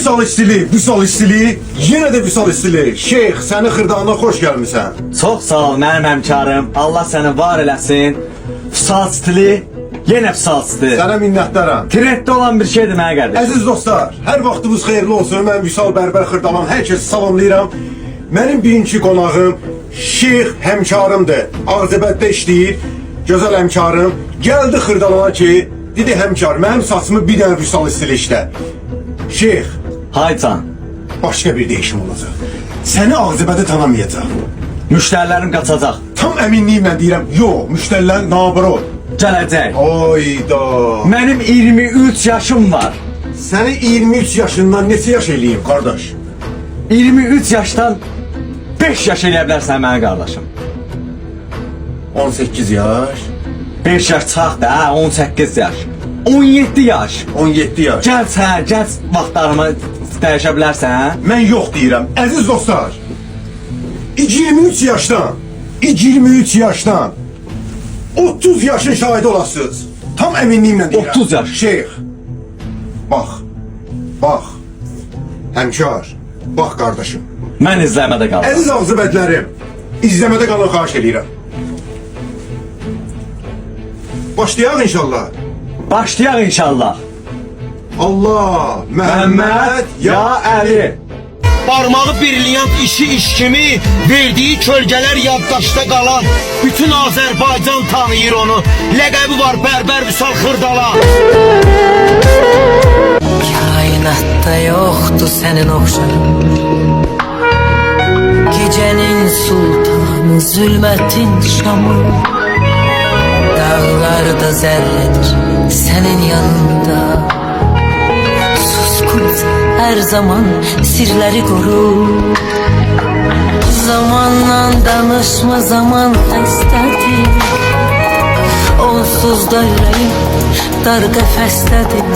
Vüsal istili, Vüsal istili, yine de Vüsal istili. Şeyh, səni xırdağına xoş gəlmisən. Çox sağ ol mənim həmkarım. Allah səni var eləsin. Vüsal stili, yenə Vüsal stili. Sənə minnətdaram. Trenddə olan bir şeydir mənə qardaş. Əziz dostlar, hər vaxtınız xeyirli olsun. Mən Vüsal Bərbər Xırdalan hər kəsi salamlayıram. Mənim birinci qonağım Şeyx həmkarımdır. Ağzəbəddə işləyir. Gözəl həmkarım. Gəldi Xırdalana ki, dedi həmkar, mənim saçımı bir dənə Vüsal istili işlə. Şeyx, Haycan, başqa bir deyişim olacaq. Səni Ağzəbədə tanımayacaq. müştərilərim qaçacaq. Tam əminliyimlə deyirəm, yox, müştərilər nabrot. Gələcək. Oyda. Mənim 23 yaşım var. Səni 23 yaşından neçə yaş eləyim, qardaş? 23 yaşdan 5 yaş eləyə bilərsən mənim qardaşım. 18 yaş. 5 yaş çaxdır, hə, 18 yaş. 17 yaş. 17 yaş. Gəl sən, gəl vaxtlarımı dəyişə bilərsən, hə? Mən yox deyirəm, əziz dostlar. 23 yaşdan, 23 yaşdan 30 yaşın şahidi olasınız. Tam əminliyimlə deyirəm. 30 yaş. Şeyx, bax, bax, həmkar, bax qardaşım. Mən izləmədə qaldım. Əziz ağzıbədlərim, izləmədə qalın xahiş edirəm. Başlayaq inşallah. Başlayaq inşallah. Allah, Məhəmməd, ya Əli. Parmağı birleyen işi iş kimi, verdiği kölgeler yaddaşta kalan. Bütün Azerbaycan tanıyır onu. Ləqəbi var Bərbər Vüsal Xırdalan. Kainatta yoktu senin oxşarın. Gecenin sultanı, zulmetin şamı. Dağlarda zerredir senin yanında. Suskunsa her zaman sirleri koru. Zamanla danışma, zaman xəstədir. Onsuz da yüreğim dar qəfəsdədir.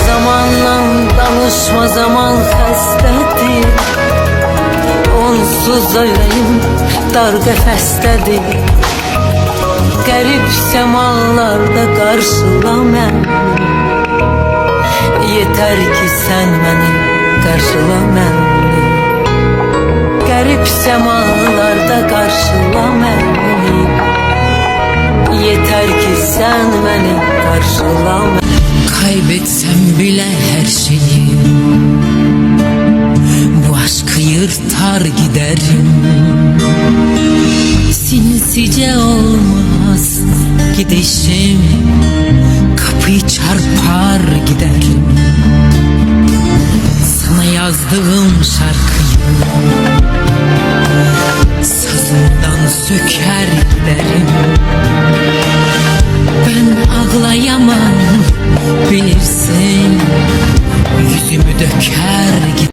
Zamanla danışma, zaman xəstədir. Onsuz da yüreğim dar qəfəsdədir. Qərib səmalarda qarşıla məni. Yeter ki sen beni karşıla məni. Qərib səmalarda qarşıla məni. Yeter ki sen beni karşıla məni. Kaybetsem bile her şeyi, bu aşkı yırtar giderim. Sinsice olmaz gidişim, kapıyı çarpar giderim. Sana yazdığım şarkıyı sazımdan söker giderim. Ben ağlayamam bilirsin, yüzümü döker giderim.